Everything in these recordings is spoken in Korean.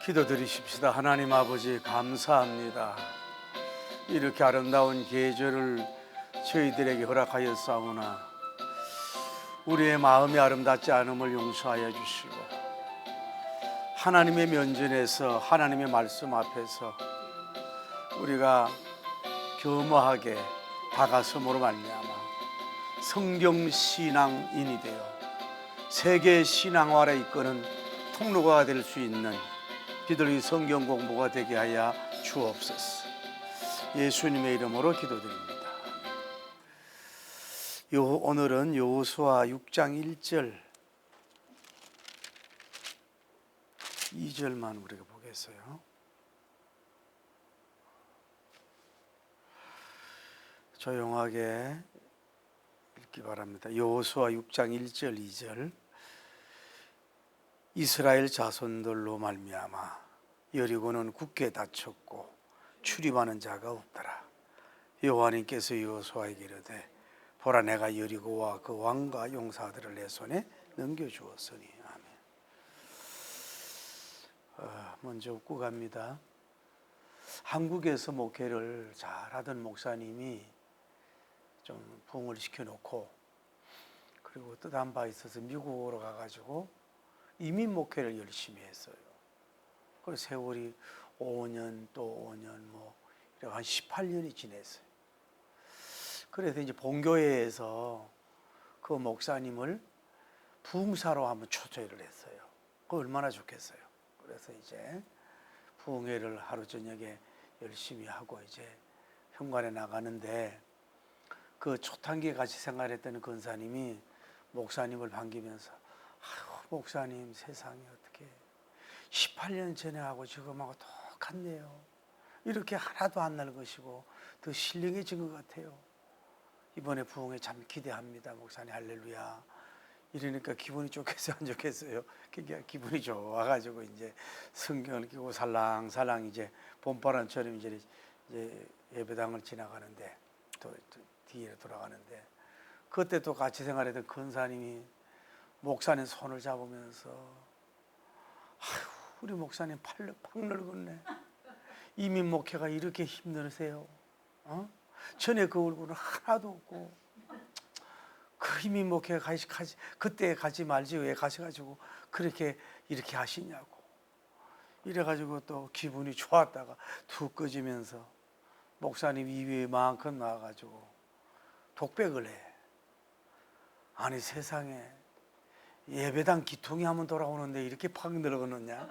기도드리십시다. 하나님 아버지 감사합니다. 이렇게 아름다운 계절을 저희들에게 허락하였사오나 우리의 마음이 아름답지 않음을 용서하여 주시고 하나님의 면전에서 하나님의 말씀 앞에서 우리가 겸허하게 다가섬으로 말미암아 성경 신앙인이 되어 세계 신앙화를 이끄는 통로가 될 수 있는 비둘기 성경 공부가 되게 하여 주옵소서. 예수님의 이름으로 기도드립니다. 오늘은 여호수아 6장 1절 2절만 우리가 보겠어요. 조용하게 읽기 바랍니다. 여호수아 6장 1절 2절. 이스라엘 자손들로 말미암아 여리고는 굳게 닫혔고 출입하는 자가 없더라. 여호와님께서 여호수아에게 이르되 보라, 내가 여리고와 그 왕과 용사들을 내 손에 넘겨주었으니. 아멘. 먼저 웃고 갑니다. 한국에서 목회를 잘하던 목사님이 좀 부흥을 시켜놓고 그리고 뜻한 바 있어서 미국으로 가가지고 이민 목회를 열심히 했어요. 그 세월이 5년 또 5년 한 18년이 지냈어요. 그래서 이제 본교회에서 그 목사님을 부흥사로 한번 초청을 했어요. 그 얼마나 좋겠어요. 그래서 이제 부흥회를 하루 저녁에 열심히 하고 이제 현관에 나가는데 그 초창기에 같이 생활했던 권사님이 목사님을 반기면서 아유, 목사님 세상에 어떻게 18년 전에 하고 지금하고 똑같네요. 이렇게 하나도 안 늙으시고 더 신령해진 것 같아요. 이번에 부흥회 참 기대합니다. 목사님 할렐루야. 이러니까 기분이 좋겠어요, 안 좋겠어요? 그러니까 기분이 좋아가지고 이제 성경을 끼고 살랑살랑 이제 봄바람처럼 이제 예배당을 지나가는데 또 뒤에 돌아가는데 그때 또 같이 생활했던 권사님이 목사님 손을 잡으면서 아유, 우리 목사님 팍 늙었네. 이민 목회가 이렇게 힘드세요? 전에 그 얼굴은 하나도 없고 그 이민 목회 그때 가지 말지 왜 가셔가지고 그렇게 이렇게 하시냐고. 이래가지고 또 기분이 좋았다가 툭 꺼지면서 목사님 입이 만큼 나와가지고 독백을 해. 아니 세상에 예배당 기통이 한번 돌아오는데 이렇게 팍 늙었느냐?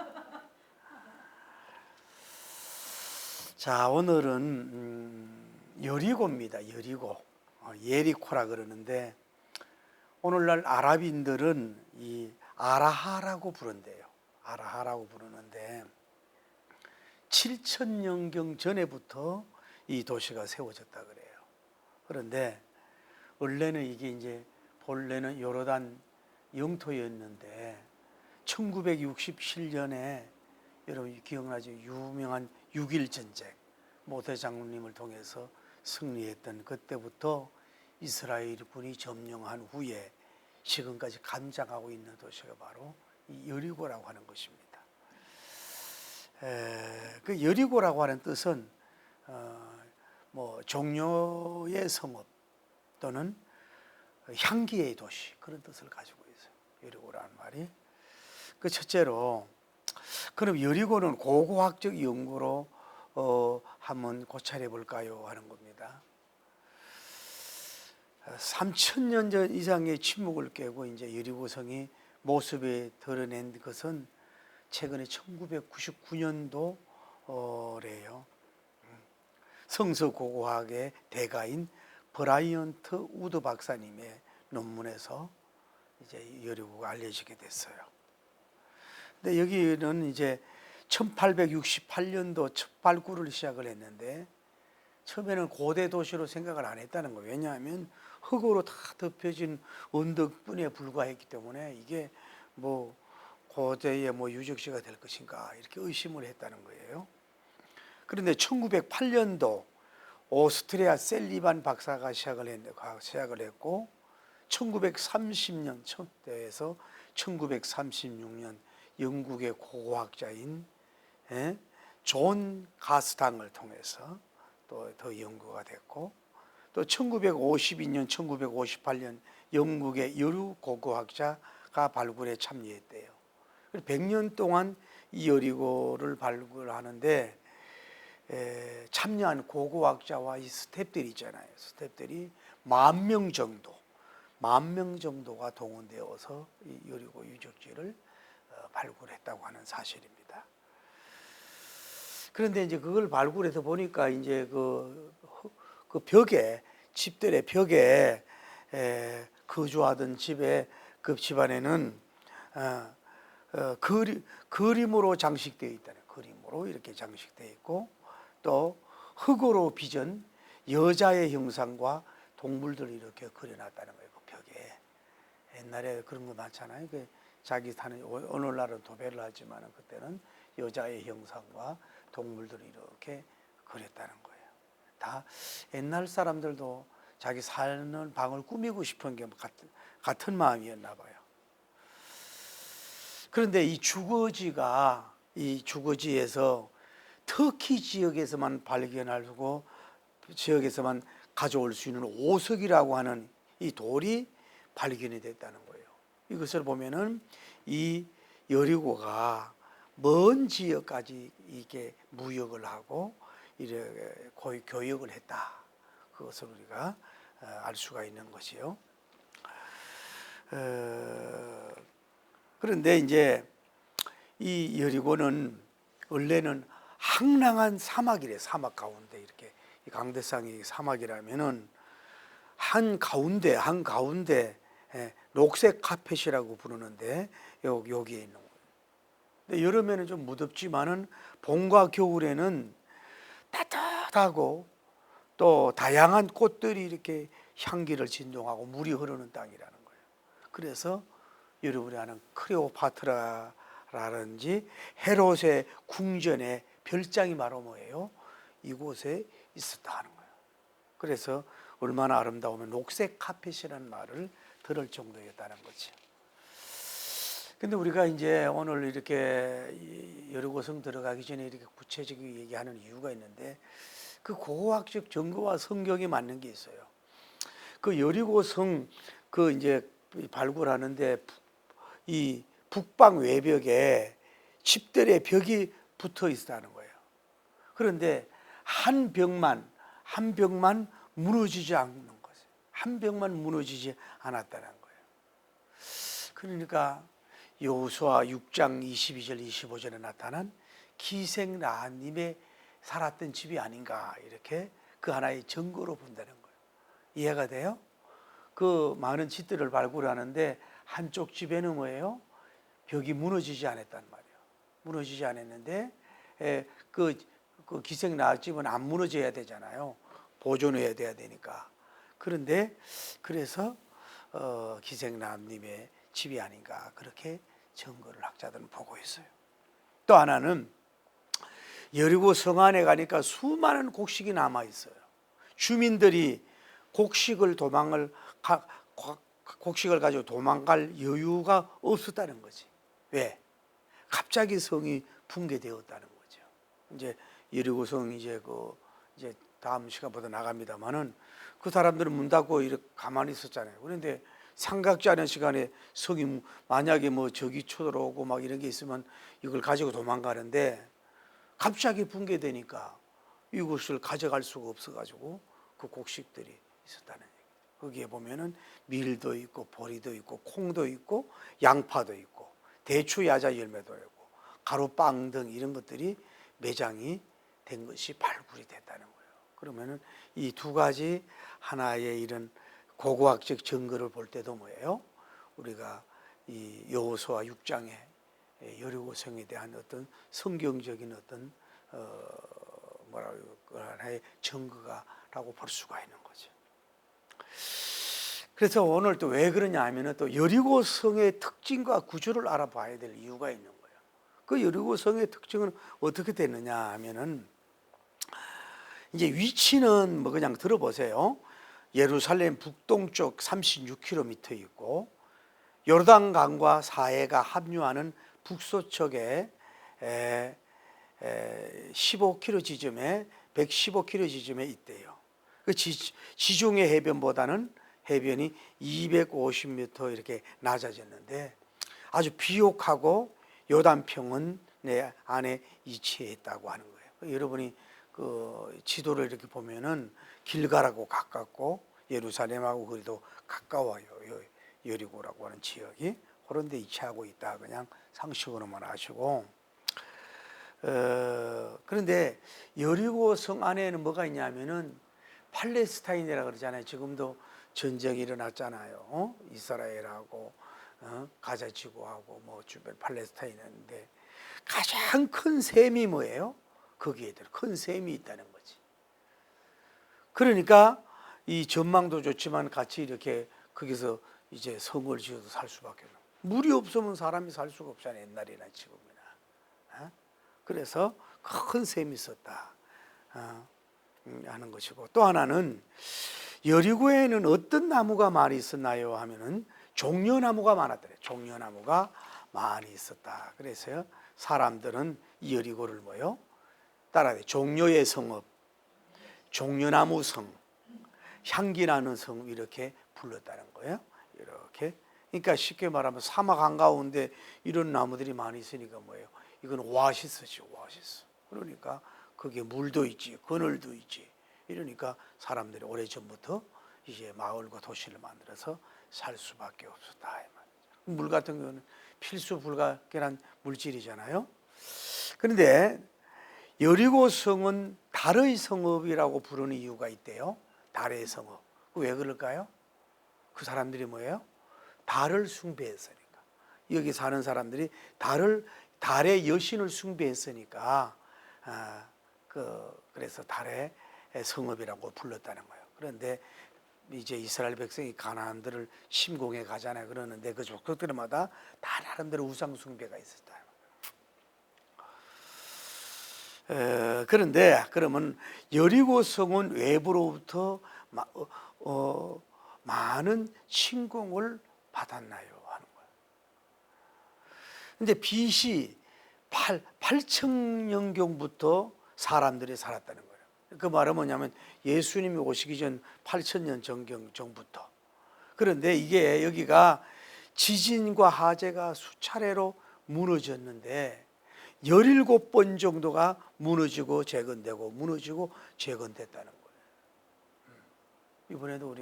자, 오늘은 여리고입니다. 여리고. 예리코라 그러는데 오늘날 아랍인들은 이 아라하라고 부른대요. 아라하라고 부르는데 7,000년경 전에부터 이 도시가 세워졌다 그래요. 그런데 원래는 이게 이제 본래는 요르단 영토였는데 1967년에 여러분 기억나죠? 유명한 6.1 전쟁 모태 장군님을 통해서 승리했던 그때부터 이스라엘 군이 점령한 후에 지금까지 감장하고 있는 도시가 바로 이 여리고라고 하는 것입니다. 그 여리고라고 하는 뜻은 종려의 성읍 또는 향기의 도시 그런 뜻을 가지고 있어요. 여리고라는 말이. 그 첫째로 그럼 여리고는 고고학적 연구로 한번 고찰해 볼까요 하는 겁니다. 3,000년 전 이상의 침묵을 깨고 이제 여리고성이 모습에 드러낸 것은 최근에 1999년도래요. 성서고고학의 대가인 브라이언트 우드 박사님의 논문에서 이제 여리고가 알려지게 됐어요. 근데 여기는 이제 1868년도 첫 발굴을 시작을 했는데 처음에는 고대 도시로 생각을 안 했다는 거예요. 왜냐하면 흙으로 다 덮여진 언덕뿐에 불과했기 때문에 이게 고대의 유적지가 될 것인가 이렇게 의심을 했다는 거예요. 그런데 1908년도 오스트리아 셀리반 박사가 시작을 했고 1930년 1936년 영국의 고고학자인 예? 존 가스탕을 통해서 또 더 연구가 됐고, 또 1952년, 1958년 영국의 여류 고고학자가 발굴에 참여했대요. 100년 동안 이 여리고를 발굴하는데 참여한 고고학자와 이 스태프들이 있잖아요. 스태프들이 10,000명 정도가 동원되어서 이 여리고 유적지를 발굴했다고 하는 사실입니다. 그런데 이제 그걸 발굴해서 보니까 이제 그 벽에, 집들의 벽에 거주하던 집에, 그 집안에는 그림으로 장식되어 있다는, 그림으로 이렇게 장식되어 있고, 또 흙으로 빚은 여자의 형상과 동물들을 이렇게 그려놨다는 거예요. 그 벽에. 옛날에 그런 거 많잖아요. 그 자기 사는, 오늘날은 도배를 하지만 그때는 여자의 형상과 동물들을 이렇게 그렸다는 거예요. 다 옛날 사람들도 자기 사는 방을 꾸미고 싶은 게 같은 마음이었나 봐요. 그런데 이 주거지에서 터키 지역에서만 발견하고 지역에서만 가져올 수 있는 오석이라고 하는 이 돌이 발견이 됐다는 거예요. 이것을 보면은 이 여리고가 먼 지역까지 이게 무역을 하고 이렇게 거의 교역을 했다. 그것을 우리가 알 수가 있는 것이요. 그런데 이제 이 여리고는 원래는 황량한 사막이래. 사막 가운데 이렇게 이 강대상이 사막이라면은 한 가운데 녹색 카펫이라고 부르는데 여기에 있는 거예요. 근데 여름에는 좀 무덥지만은 봄과 겨울에는 따뜻하고 또 다양한 꽃들이 이렇게 향기를 진동하고 물이 흐르는 땅이라는 거예요. 그래서 여러분이 아는 클레오파트라라든지 헤롯의 궁전의 별장이 바로 뭐예요? 이곳에 있었다 하는 거예요. 그래서 얼마나 아름다우면 녹색 카펫이라는 말을 들을 정도였다는 거죠. 근데 우리가 이제 오늘 이렇게 여리고성 들어가기 전에 이렇게 구체적인 얘기하는 이유가 있는데, 그 고고학적 증거와 성경이 맞는 게 있어요. 그 여리고성 그 이제 발굴하는데 이 북방 외벽에 집들의 벽이 붙어 있다는 거예요. 그런데 한 벽만 무너지지 않는 거예요. 한 벽만 무너지지 않았다는 거예요. 그러니까 여호수아 6장 22절 25절에 나타난 기생 라합님의 살았던 집이 아닌가, 이렇게 그 하나의 증거로 본다는 거예요. 이해가 돼요? 그 많은 집들을 발굴하는데 한쪽 집에는 뭐예요? 벽이 무너지지 않았단 말이에요. 무너지지 않았는데 그 기생 라합 집은 안 무너져야 되잖아요. 보존해야 돼야 되니까. 그런데 그래서 기생 라합님의 집이 아닌가, 그렇게 증거를 학자들은 보고 있어요. 또 하나는 여리고 성 안에 가니까 수많은 곡식이 남아 있어요. 주민들이 곡식을 가지고 도망갈 여유가 없었다는 거지. 왜? 갑자기 성이 붕괴되었다는 거죠. 이제 여리고 성 이제 다음 시간보다 나갑니다만은 그 사람들은 문 닫고 이렇게 가만히 있었잖아요. 그런데 생각지 않은 시간에 성이 만약에 뭐 적이 쳐들어오고 막 이런 게 있으면 이걸 가지고 도망가는데 갑자기 붕괴되니까 이것을 가져갈 수가 없어가지고 그 곡식들이 있었다는 얘기예요. 거기에 보면은 밀도 있고 보리도 있고 콩도 있고 양파도 있고 대추 야자 열매도 있고 가루빵 등 이런 것들이 매장이 된 것이 발굴이 됐다는 거예요. 그러면은 이 두 가지 하나의 이런 고고학적 증거를 볼 때도 뭐예요? 우리가 이 여호수아 6장의 여리고성에 대한 어떤 성경적인 어떤 하나의 증거가라고 볼 수가 있는 거죠. 그래서 오늘 또 왜 그러냐 하면은 또 여리고성의 특징과 구조를 알아봐야 될 이유가 있는 거예요. 그 여리고성의 특징은 어떻게 되느냐 하면은 이제 위치는 뭐 그냥 들어보세요. 예루살렘 북동쪽 36km 있고 요르단강과 사해가 합류하는 북서쪽에 15km 지점에 115km 지점에 있대요. 그 지중해 해변보다는 해변이 250m 이렇게 낮아졌는데 아주 비옥하고 요단평은 내 안에 위치했다고 하는 거예요. 여러분이 그 지도를 이렇게 보면은 길가라고 가깝고 예루살렘하고 그래도 가까워요. 여리고라고 하는 지역이 그런 데 위치하고 있다. 그냥 상식으로만 아시고. 그런데 여리고 성 안에는 뭐가 있냐면은 팔레스타인이라 그러잖아요. 지금도 전쟁이 일어났잖아요. 이스라엘하고 가자 지구하고 뭐 주변 팔레스타인인데 가장 큰 셈이 뭐예요? 거기에 큰 셈이 있다는 거지. 그러니까 이 전망도 좋지만 같이 이렇게 거기서 이제 성을 지어서 살 수밖에 없는. 물이 없으면 사람이 살 수가 없잖아요. 옛날이나 지금이나. 그래서 큰 셈이 있었다 하는 것이고, 또 하나는 여리고에는 어떤 나무가 많이 있었나요 하면은 종려나무가 많았더래. 종려나무가 많이 있었다. 그래서 사람들은 이 여리고를 뭐요? 따라해. 종려의 성읍, 종려나무 성, 향기 나는 성 이렇게 불렀다는 거예요. 이렇게. 그러니까 쉽게 말하면 사막 한가운데 이런 나무들이 많이 있으니까 뭐예요? 이건 오아시스죠, 오아시스. 그러니까 거기에 물도 있지, 그늘도 있지. 이러니까 사람들이 오래전부터 이제 마을과 도시를 만들어서 살 수밖에 없었다. 물 같은 경우는 필수 불가결한 물질이잖아요. 그런데 여리고 성은 달의 성읍이라고 부르는 이유가 있대요. 달의 성읍. 왜 그럴까요? 그 사람들이 뭐예요? 달을 숭배했으니까. 여기 사는 사람들이 달의 여신을 숭배했으니까 그래서 달의 성읍이라고 불렀다는 거예요. 그런데 이제 이스라엘 백성이 가나안들을 침공해 가잖아요. 그러는데 그 족속들마다 다 나름대로 우상 숭배가 있었다. 그런데 그러면 여리고 성은 외부로부터 많은 침공을 받았나요 하는 거예요. 근데 BC 8,000년경부터 사람들이 살았다는 거예요. 그 말은 뭐냐면 예수님이 오시기 전 8,000년 전부터. 그런데 이게 여기가 지진과 화재가 수차례로 무너졌는데 17번 정도가 무너지고 재건되고 무너지고 재건됐다는 거예요. 이번에도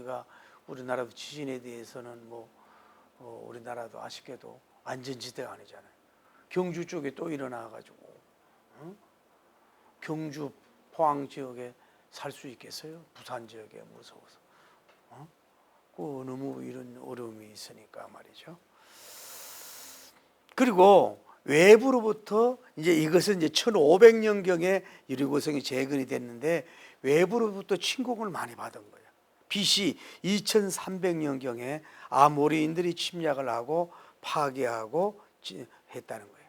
우리나라 지진에 대해서는 우리나라도 아쉽게도 안전지대가 아니잖아요. 경주 쪽에 또 일어나가지고 경주 포항 지역에 살 수 있겠어요? 부산 지역에 무서워서. 너무 이런 어려움이 있으니까 말이죠. 그리고 외부로부터 이제 이것은 이제 1500년경에 여리고성이 재건이 됐는데 외부로부터 침공을 많이 받은 거예요. BC 2300년경에 아모리인들이 침략을 하고 파괴하고 했다는 거예요.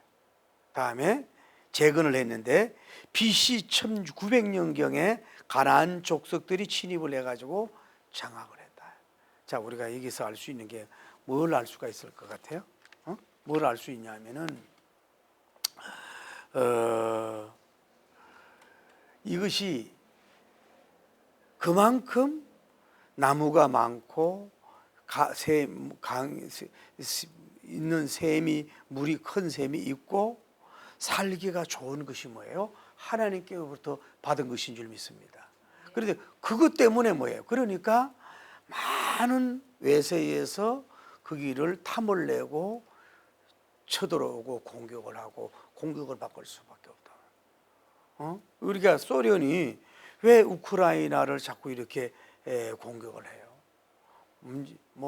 다음에 재건을 했는데 BC 1900년경에 가나안 족속들이 침입을 해가지고 장악을 했다. 자, 우리가 여기서 알 수 있는 게 뭘 알 수가 있을 것 같아요? 뭘 알 수 있냐면은 이것이 그만큼 나무가 많고 있는 샘이 물이 큰 샘이 있고 살기가 좋은 것이 뭐예요? 하나님께로부터 받은 것인 줄 믿습니다. 그런데 그것 때문에 뭐예요? 그러니까 많은 외세에서 거기를 탐을 내고 쳐들어오고 공격을 하고 공격을 받을 수밖에 없다. 우리가 소련이 왜 우크라이나를 자꾸 이렇게 공격을 해요?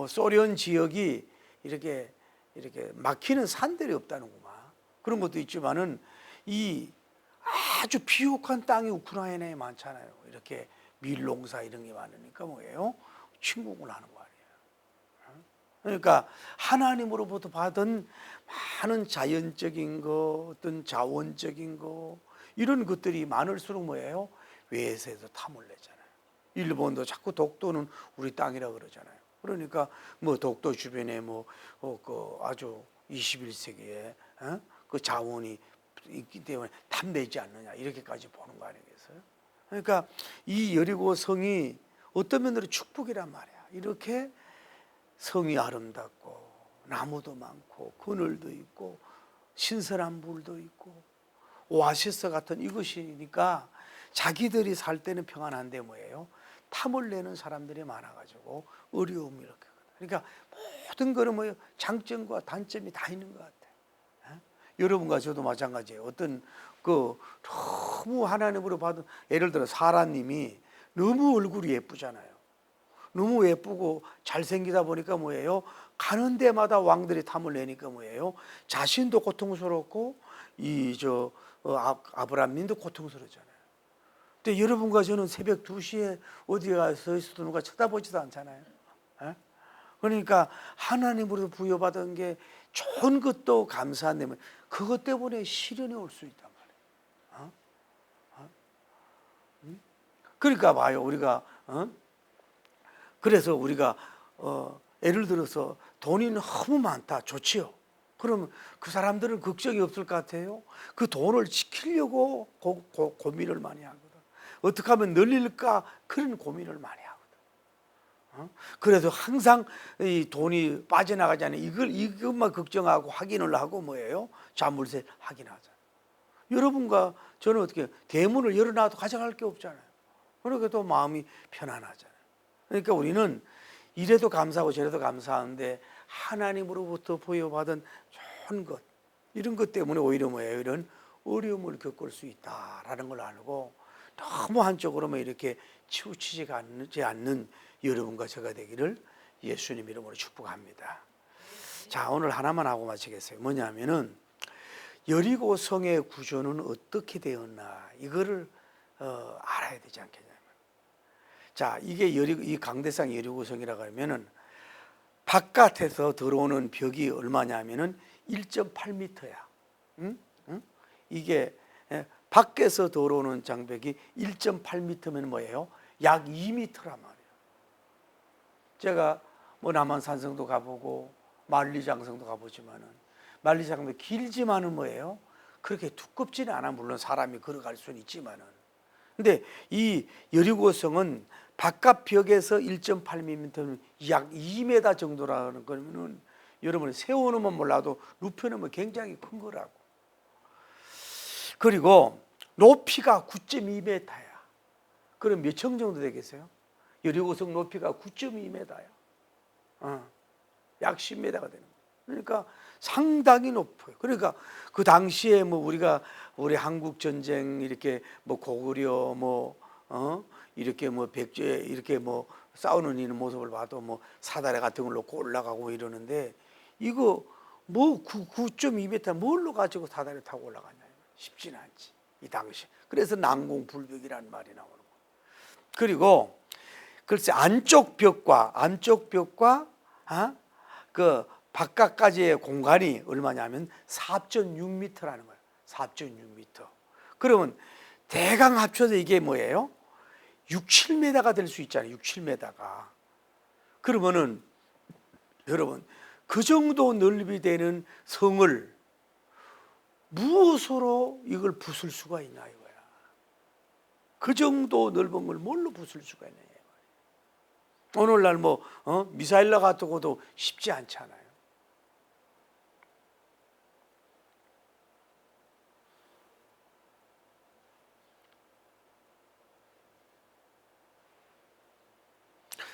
소련 지역이 이렇게 막히는 산들이 없다는구만. 그런 것도 있지만은 이 아주 비옥한 땅이 우크라이나에 많잖아요. 이렇게 밀농사 이런 게 많으니까 뭐예요? 침공을 하는 거 아니에요. 그러니까 하나님으로부터 받은 많은 자연적인 거, 어떤 자원적인 거 이런 것들이 많을수록 뭐예요? 외세에서 탐을 내잖아요. 일본도 자꾸 독도는 우리 땅이라 그러잖아요. 그러니까 독도 주변에 그 아주 21세기에 그 자원이 있기 때문에 탐내지 않느냐 이렇게까지 보는 거 아니겠어요? 그러니까 이 여리고 성이 어떤 면으로 축복이란 말이야. 이렇게 성이 아름답고 나무도 많고 그늘도 있고 신선한 물도 있고 오아시스 같은 이것이니까 자기들이 살 때는 평안한데 뭐예요? 탐을 내는 사람들이 많아가지고 어려움이 이렇게. 그러니까 모든 거는 뭐 장점과 단점이 다 있는 것 같아요. 여러분과 저도 마찬가지예요. 어떤 그 너무 하나님으로 받은, 예를 들어 사라님이 너무 얼굴이 예쁘잖아요. 너무 예쁘고 잘생기다 보니까 뭐예요? 가는 데마다 왕들이 탐을 내니까 뭐예요? 자신도 고통스럽고 아브람님도 고통스럽잖아요. 근데 여러분과 저는 새벽 2시에 어디 가서 있어도 누가 쳐다보지도 않잖아요. 그러니까 하나님으로 부여받은 게 좋은 것도 감사한데 그것 때문에 시련이 올 수 있단 말이에요. 그러니까 봐요. 우리가 그래서 우리가 예를 들어서 돈이 너무 많다. 좋지요. 그러면 그 사람들은 걱정이 없을 것 같아요. 그 돈을 지키려고 고민을 많이 하거든. 어떻게 하면 늘릴까 그런 고민을 많이 하거든. 그래서 항상 이 돈이 빠져나가지 않아요. 이것만 걱정하고 확인을 하고 뭐예요? 자물쇠 확인하잖아요. 여러분과 저는 어떻게 대문을 열어놔도 가져갈 게 없잖아요. 그러니까 또 마음이 편안하잖아요. 그러니까 우리는 이래도 감사하고 저래도 감사한데 하나님으로부터 부여받은 좋은 것, 이런 것 때문에 오히려 뭐예요? 이런 어려움을 겪을 수 있다라는 걸 알고 너무 한쪽으로만 이렇게 치우치지 않는 여러분과 제가 되기를 예수님 이름으로 축복합니다. 자, 오늘 하나만 하고 마치겠어요. 뭐냐면은 여리고 성의 구조는 어떻게 되었나 이거를 알아야 되지 않겠냐면, 자, 이게 이 강대상 여리고성이라고 하면은 바깥에서 들어오는 벽이 얼마냐면은 1.8m야. 이게 밖에서 들어오는 장벽이 1.8m면 뭐예요? 약 2m란 말이에요. 제가 뭐 남한산성도 가보고 만리장성도 가보지만은 만리장성도 길지만은 뭐예요? 그렇게 두껍지는 않아. 물론 사람이 걸어갈 수는 있지만은. 근데 이 여리고성은 바깥 벽에서 1.8m면 약 2m 정도라는 거면은 여러분 세워놓으면 몰라도 눕혀놓으면 굉장히 큰 거라고. 그리고 높이가 9.2m야. 그럼 몇 층 정도 되겠어요? 여리고성 높이가 9.2m야. 약 10m가 되는 거예요. 그러니까 상당히 높아요. 그러니까 그 당시에 뭐 우리 한국 전쟁 이렇게 뭐 고구려 이렇게 뭐 백제 이렇게 뭐 싸우는 이런 모습을 봐도 뭐 사다리 같은 걸 놓고 올라가고 이러는데 이거 뭐 9.2m 뭘로 가지고 사다리 타고 올라가냐. 쉽지는 않지 이 당시. 그래서 난공불벽이라는 말이 나오는 거예요. 그리고 글쎄 안쪽 벽과 그 바깥까지의 공간이 얼마냐면 4.6m라는 거예요. 4.6m. 그러면 대강 합쳐서 이게 뭐예요? 6, 7m가 될 수 있잖아요. 6, 7m가. 그러면은 여러분 그 정도 넓이 되는 성을 무엇으로 이걸 부술 수가 있냐 이거야. 그 정도 넓은 걸 뭘로 부술 수가 있냐 이거야. 오늘날 미사일러 같은 쉽지 않잖아요.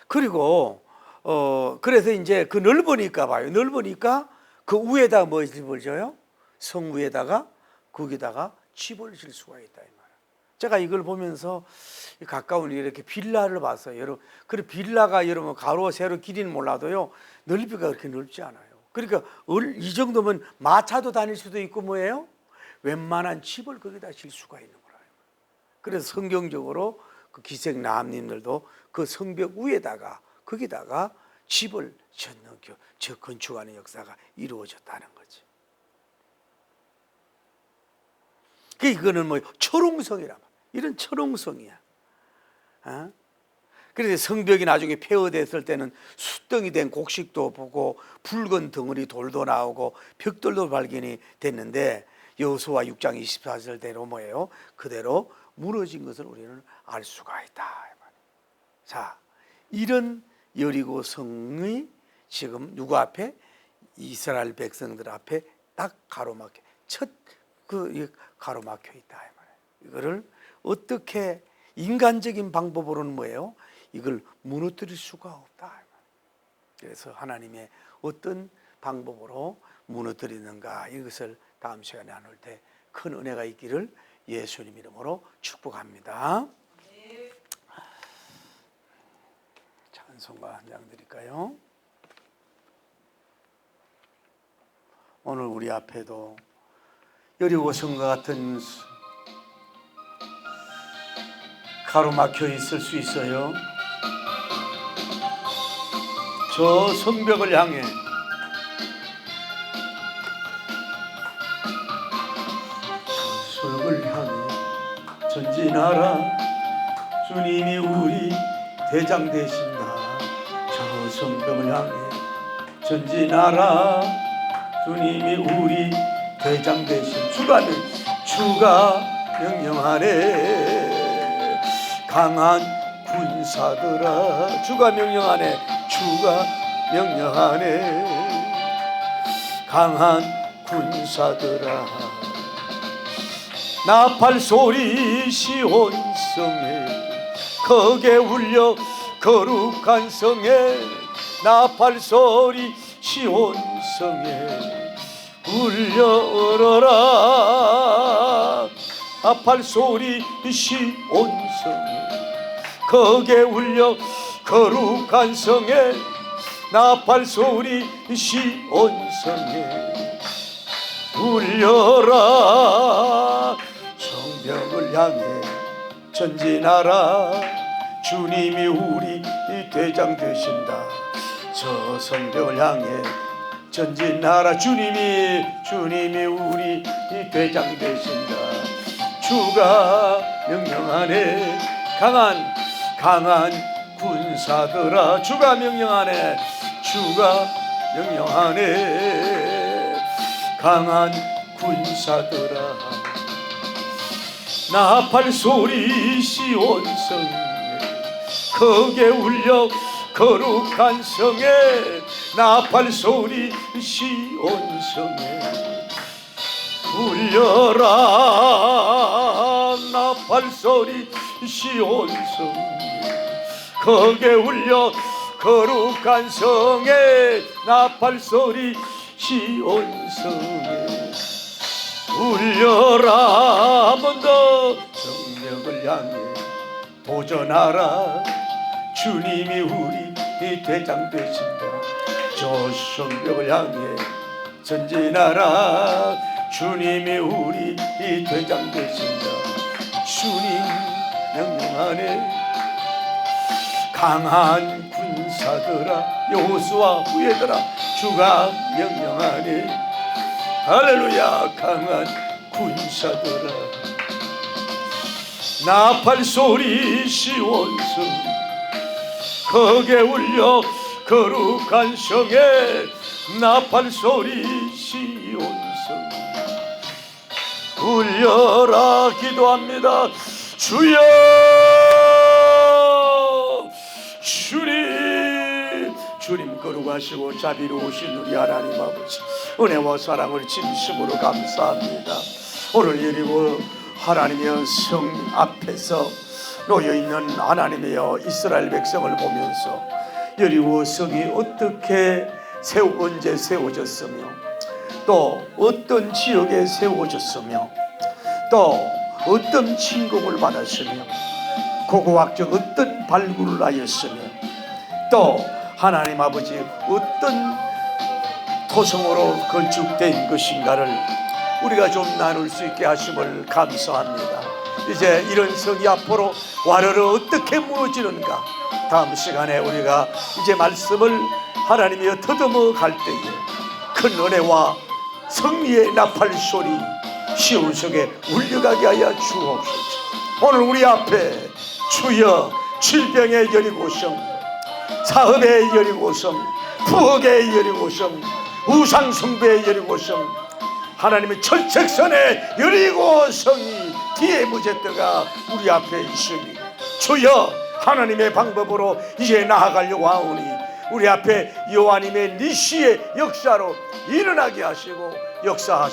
그리고 그래서 이제 그 넓으니까 봐요. 넓으니까 그 위에다가 뭐 집을 져요? 성 위에다가 거기다가 집을 질 수가 있다 이 말이에요. 제가 이걸 보면서 가까운 이렇게 빌라를 봤어요. 여러분, 그 빌라가 여러분 가로 세로 길이는 몰라도요 넓이가 그렇게 넓지 않아요. 그러니까 이 정도면 마차도 다닐 수도 있고 뭐예요? 웬만한 집을 거기다 질 수가 있는 거라요. 그래서 성경적으로 그 기생남님들도 그 성벽 위에다가 거기다가 집을 짓는 저 건축하는 역사가 이루어졌다는 거지. 이거는 뭐 철옹성이란 말이야. 이런 철옹성이야. 그래서 성벽이 나중에 폐허됐을 때는 숫덩이 된 곡식도 보고 붉은 덩어리 돌도 나오고 벽돌도 발견이 됐는데 여호수아 6장 24절대로 뭐예요? 그대로 무너진 것을 우리는 알 수가 있다. 자, 이런 여리고 성이 지금 누구 앞에? 이스라엘 백성들 앞에 딱 가로막혀, 가로막혀 있다. 이거를 어떻게 인간적인 방법으로는 뭐예요? 이걸 무너뜨릴 수가 없다. 그래서 하나님의 어떤 방법으로 무너뜨리는가, 이것을 다음 시간에 나눌 때 큰 은혜가 있기를 예수님 이름으로 축복합니다. 찬송가 한 장 드릴까요? 오늘 우리 앞에도 여리고 성과 같은 가로막혀 있을 수 있어요. 저 성벽을 향해 성벽을 향해 전진하라. 주님이 우리 대장 되신다. 저 성벽을 향해 전진하라. 주님이 우리 대장 되신 주가 명령하네. 강한 군사들아, 주가 명령하네. 주가 명령하네. 강한 군사들아, 나팔 소리 시온성에 크게 울려 거룩한 성에. 나팔 소리 시온성에 울려라. 나팔 소리 시온성에 크게 울려 거룩한 성에. 나팔 소리 시온성에 울려라. 성벽을 향해 전진하라. 주님이 우리 대장 되신다. 저 성벽을 향해 전진하라. 주님이 우리 대장 되신다. 주가 명령하네. 강한 군사들아, 주가 명령하네. 주가 명령하네. 강한 군사들아, 나팔 소리 시온성에 크게 울려 거룩한 성에. 나팔 소리 시온성에 울려라. 나팔 소리 시온성에 크게 울려 거룩한 성에. 나팔 소리 시온성에 울려라. 한 번 더 성벽을 향해 도전하라. 주님이 우리 대장 되신다. 저 성벽을 향해 전진하라. 주님이 우리 대장 되신다. 주님 명령하네. 강한 군사들아, 여호수아 후예들아, 주가 명령하네. 할렐루야. 강한 군사들아, 나팔 소리 시온성 크게 울려 거룩한 성에. 나팔 소리 시온성 울려라. 기도합니다. 주여, 주님 거룩하시고 자비로우신 우리 하나님 아버지, 은혜와 사랑을 진심으로 감사합니다. 오늘 여리고 하나님의 성 앞에서 놓여있는 하나님의 이스라엘 백성을 보면서 여리고 성이 어떻게 언제 세워졌으며, 또 어떤 지역에 세워졌으며, 또 어떤 침공을 받았으며, 고고학적 어떤 발굴을 하였으며, 또 하나님 아버지 어떤 토성으로 건축된 것인가를 우리가 좀 나눌 수 있게 하심을 감사합니다. 이제 이런 성이 앞으로 와르르 어떻게 무너지는가, 다음 시간에 우리가 이제 말씀을 하나님이여 더듬어 갈 때에 큰 은혜와 승리의 나팔 소리 시온성에 울려가게 하여 주옵소서. 오늘 우리 앞에 주여 질병의 여리고성, 사업의 여리고성, 부엌의 여리고성, 우상숭배의 여리고성, 하나님의 철책선에 여리고 성이 뒤에 무제뜨가 우리 앞에 있으니 주여 하나님의 방법으로 이제 나아가려고 하오니 우리 앞에 여호와님의 니시의 역사로 일어나게 하시고 역사하시고